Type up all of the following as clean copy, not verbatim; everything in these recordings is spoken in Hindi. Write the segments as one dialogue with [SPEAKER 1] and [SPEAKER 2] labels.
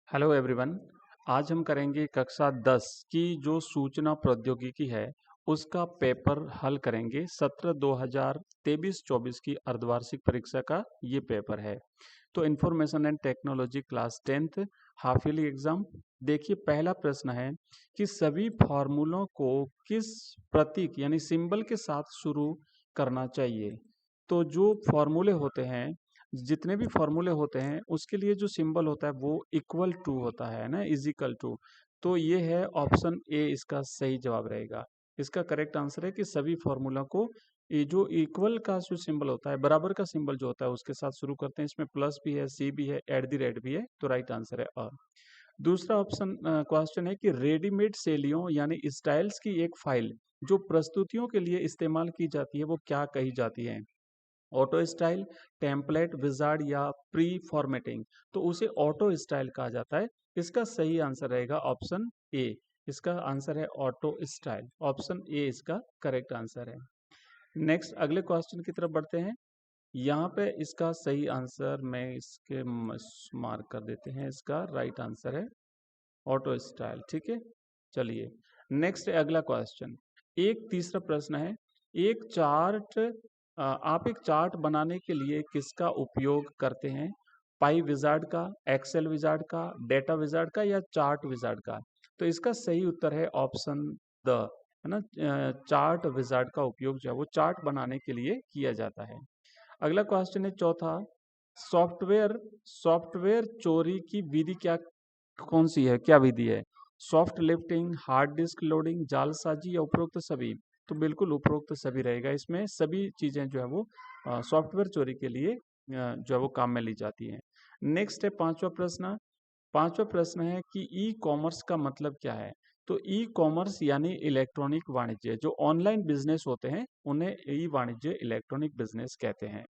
[SPEAKER 1] Hello everyone. आज हम करेंगे कक्षा 10 की जो सूचना प्रौद्योगिकी है उसका पेपर हल करेंगे। सत्र 2023-24 की अर्धवार्षिक परीक्षा का ये पेपर है। तो information and technology class 10th half yearly exam. देखिए, पहला प्रश्न है कि सभी फॉर्मूलों को किस प्रतीक यानी सिंबल के साथ शुरू करना चाहिए। तो जो फॉर्मूले होते हैं, जितने भी फॉर्मूले होते हैं उसके लिए जो सिंबल होता है वो इक्वल टू होता है ना, इजिकल टू। तो ये है ऑप्शन ए, इसका सही जवाब रहेगा। इसका करेक्ट आंसर है कि सभी फॉर्मूला को ये जो इक्वल का जो सिंबल होता है, बराबर का सिंबल जो होता है उसके साथ शुरू करते हैं। इसमें प्लस भी है, सी भी है, एट द रेट भी है, तो राइट आंसर है अ। दूसरा ऑप्शन क्वेश्चन है कि रेडीमेड शैलियों यानी स्टाइल्स की एक फाइल जो प्रस्तुतियों के लिए इस्तेमाल की जाती है वो क्या कही जाती है। ऑटो स्टाइल, टेम्पलेट, विजार्ड या प्री फॉर्मेटिंग। तो उसे ऑटो स्टाइल कहा जाता है। इसका सही आंसर रहेगा ऑप्शन ए। इसका आंसर है ऑटो स्टाइल। ऑप्शन ए इसका करेक्ट आंसर है। नेक्स्ट अगले क्वेश्चन की तरफ बढ़ते हैं। यहाँ पे इसका सही आंसर मैं इसके मार्क कर देते हैं। इसका राइट आंसर है ऑटो स्टाइल। ठीक है, चलिए नेक्स्ट अगला क्वेश्चन। एक तीसरा प्रश्न है, एक चार्ट आप एक चार्ट बनाने के लिए किसका उपयोग करते हैं। पाई विजार्ड का, एक्सेल विजार्ड का, डेटा विजार्ड का या चार्ट विजार्ड का। तो इसका सही उत्तर है ऑप्शन द, है ना। चार्ट विजार्ड का उपयोग जो है वो चार्ट बनाने के लिए किया जाता है। अगला क्वेश्चन है चौथा, सॉफ्टवेयर सॉफ्टवेयर चोरी की विधि क्या, कौन सी है, क्या विधि है। Soft lifting, hard disk loading, जालसाजी या उपरोक्त सभी। तो बिल्कुल उपरोक्त सभी रहेगा। इसमें सभी चीजें जो है वो सॉफ्टवेयर चोरी के लिए जो है वो काम में ली जाती हैं। नेक्स्ट है पांचवा प्रश्न। पांचवा प्रश्न है कि ई कॉमर्स का मतलब क्या है। तो ई कॉमर्स यानी इलेक्ट्रॉनिक वाणिज्य, जो ऑनलाइन बिजनेस होते हैं उन्हें ई वाणिज्य, इलेक्ट्रॉनिक बिजनेस कहते हैं।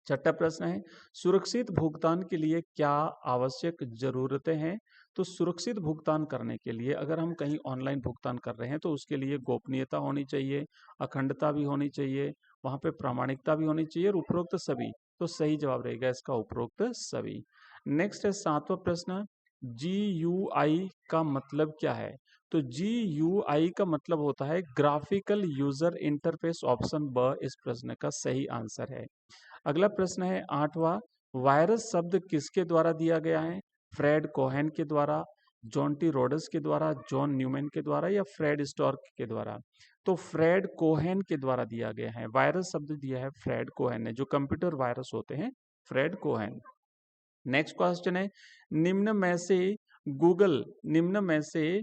[SPEAKER 1] छठा प्रश्न है, सुरक्षित भुगतान के लिए क्या आवश्यक जरूरतें हैं। तो सुरक्षित भुगतान करने के लिए अगर हम कहीं ऑनलाइन भुगतान कर रहे हैं तो उसके लिए गोपनीयता होनी चाहिए, अखंडता भी होनी चाहिए, वहां पे प्रामाणिकता भी होनी चाहिए और उपरोक्त सभी। तो सही जवाब रहेगा इसका उपरोक्त सभी। नेक्स्ट है सातवां प्रश्न, जी यू आई का मतलब क्या है। तो जी यू आई का मतलब होता है ग्राफिकल यूजर इंटरफेस। ऑप्शन ब इस प्रश्न का सही आंसर है। अगला प्रश्न है आठवां, वायरस शब्द किसके द्वारा दिया गया है। फ्रेड कोहेन के द्वारा, जॉन टी रोडस के द्वारा, जॉन न्यूमैन के द्वारा या फ्रेड स्टॉर्क के द्वारा। तो फ्रेड कोहेन के द्वारा दिया गया है। वायरस शब्द दिया है फ्रेड कोहेन ने, जो कंप्यूटर वायरस होते हैं, फ्रेड कोहेन। नेक्स्ट क्वेश्चन है, निम्न में से गूगल निम्न में से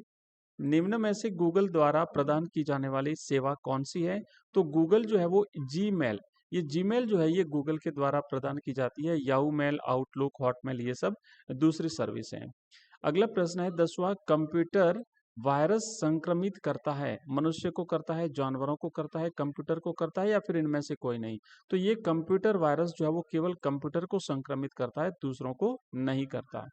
[SPEAKER 1] निम्न में से गूगल द्वारा प्रदान की जाने वाली सेवा कौन सी है। तो गूगल जो है वो जीमेल, ये जीमेल जो है ये गूगल के द्वारा प्रदान की जाती है। याहू मेल, आउटलुक, हॉटमेल ये सब दूसरी सर्विस हैं। अगला प्रश्न है दसवां, कंप्यूटर वायरस संक्रमित करता है, मनुष्य को करता है, जानवरों को करता है, कंप्यूटर को करता है या फिर इनमें से कोई नहीं। तो ये कंप्यूटर वायरस जो है वो केवल कंप्यूटर को संक्रमित करता है, दूसरों को नहीं करता।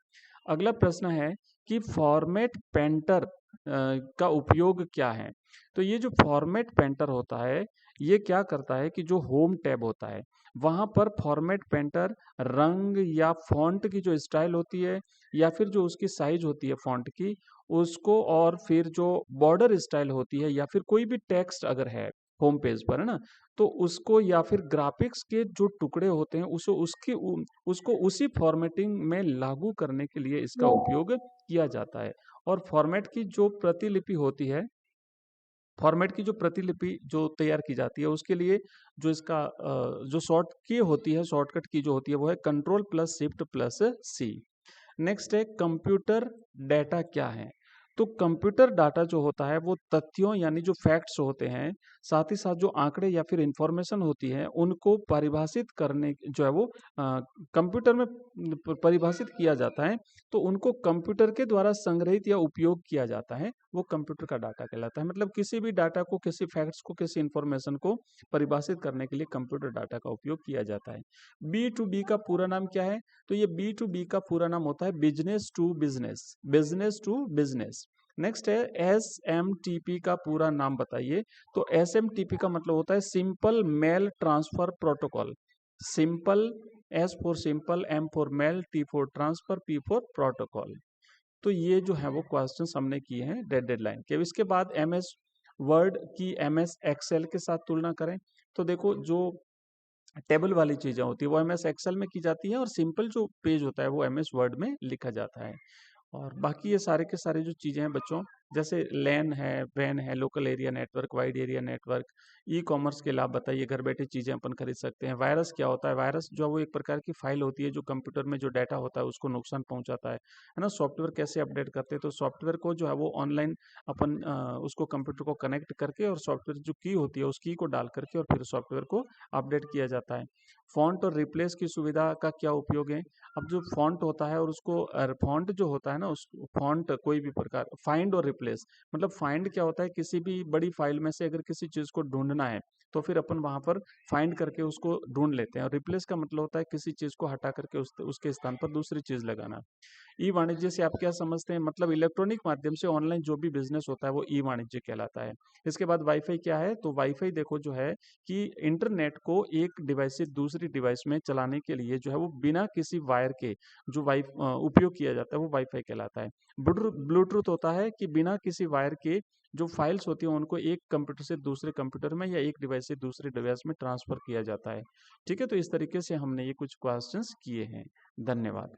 [SPEAKER 1] अगला प्रश्न है कि फॉर्मेट पेंटर का उपयोग क्या है। तो ये जो फॉर्मेट पेंटर होता है ये क्या करता है कि जो होम टैब होता है वहां पर फॉर्मेट पेंटर रंग या फॉन्ट की जो स्टाइल होती है या फिर जो उसकी साइज होती है फॉन्ट की उसको, और फिर जो बॉर्डर स्टाइल होती है या फिर कोई भी टेक्स्ट अगर है होम पेज पर, है ना, तो उसको या फिर ग्राफिक्स के जो टुकड़े होते हैं उसे उसको उसी फॉर्मेटिंग में लागू करने के लिए इसका उपयोग किया जाता है। और फॉर्मेट की जो प्रतिलिपि जो तैयार की जाती है उसके लिए जो इसका जो शॉर्ट की होती है, शॉर्टकट की जो होती है वो है कंट्रोल प्लस शिफ्ट प्लस सी। नेक्स्ट है कंप्यूटर डाटा क्या है। तो कंप्यूटर डाटा जो होता है वो तथ्यों यानी जो फैक्ट्स होते हैं, साथ ही साथ जो आंकड़े या फिर इंफॉर्मेशन होती है उनको परिभाषित करने जो है वो कंप्यूटर में परिभाषित किया जाता है। तो उनको कंप्यूटर के द्वारा संग्रहित या उपयोग किया जाता है, वो कंप्यूटर का डाटा कहलाता है। मतलब किसी भी डाटा को, किसी फैक्ट्स को, किसी इंफॉर्मेशन को परिभाषित करने के लिए कंप्यूटर डाटा का उपयोग किया जाता है। बी टू बी का पूरा नाम क्या है। तो ये बी टू बी का पूरा नाम होता है business to business, business to business. Next है एस एम टी पी का पूरा नाम बताइए। तो एस एम टी पी का मतलब होता है simple mail transfer protocol. Simple, S for simple, M for mail, T for transfer, P for protocol. तो ये जो है वो क्वेश्चंस हमने किए हैं डेडलाइन के। इसके बाद एमएस वर्ड की एमएस एक्सेल के साथ तुलना करें, तो देखो जो टेबल वाली चीजें होती है वो एमएस एक्सेल में की जाती है, और सिंपल जो पेज होता है वो एमएस वर्ड में लिखा जाता है। और बाकी ये सारे के सारे जो चीजें हैं बच्चों, जैसे लैन है, वैन है, local area network, wide area network, e commerce के लाभ बताइए, घर बैठे चीजें अपन खरीद सकते हैं। वायरस क्या होता है? वायरस जो है वो एक प्रकार की फाइल होती है जो कंप्यूटर में जो डाटा होता है उसको नुकसान पहुंचाता है ना। सॉफ्टवेयर कैसे अपडेट करते हैं? तो सॉफ्टवेयर को जो है वो ऑनलाइन अपन उसको कंप्यूटर को कनेक्ट करके और सॉफ्टवेयर जो की होती है उस की को डाल करके और फिर सॉफ्टवेयर को अपडेट किया जाता है। फॉन्ट और रिप्लेस की सुविधा का क्या उपयोग है? अब जो फॉन्ट होता है और उसको फॉन्ट जो होता है ना, उस फॉन्ट कोई भी प्रकार, फाइंड और रिप्लेस, मतलब फाइंड क्या होता है? किसी भी बड़ी फाइल में से अगर किसी चीज को ढूंढना है तो फिर अपन वहां पर फाइंड करके उसको ढूंढ लेते हैं, और रिप्लेस का मतलब होता है किसी चीज को हटा करके उसके स्थान पर दूसरी चीज लगाना। ई वाणिज्य से आप क्या समझते हैं? मतलब इलेक्ट्रॉनिक माध्यम से ऑनलाइन जो भी बिजनेस होता है वो ई वाणिज्य कहलाता है। इसके बाद वाईफाई क्या है? तो वाईफाई देखो जो है कि इंटरनेट को एक डिवाइस से दूसरी डिवाइस में चलाने के लिए जो है वो बिना किसी वायर के जो उपयोग किया जाता है वो वाईफाई कहलाता है। ब्लूटूथ होता है कि बिना किसी वायर के जो फाइल्स होती हैं उनको एक कंप्यूटर से दूसरे कंप्यूटर में या एक डिवाइस से दूसरे डिवाइस में ट्रांसफर किया जाता है। ठीक है, तो इस तरीके से हमने ये कुछ क्वेश्चंस किए हैं। धन्यवाद।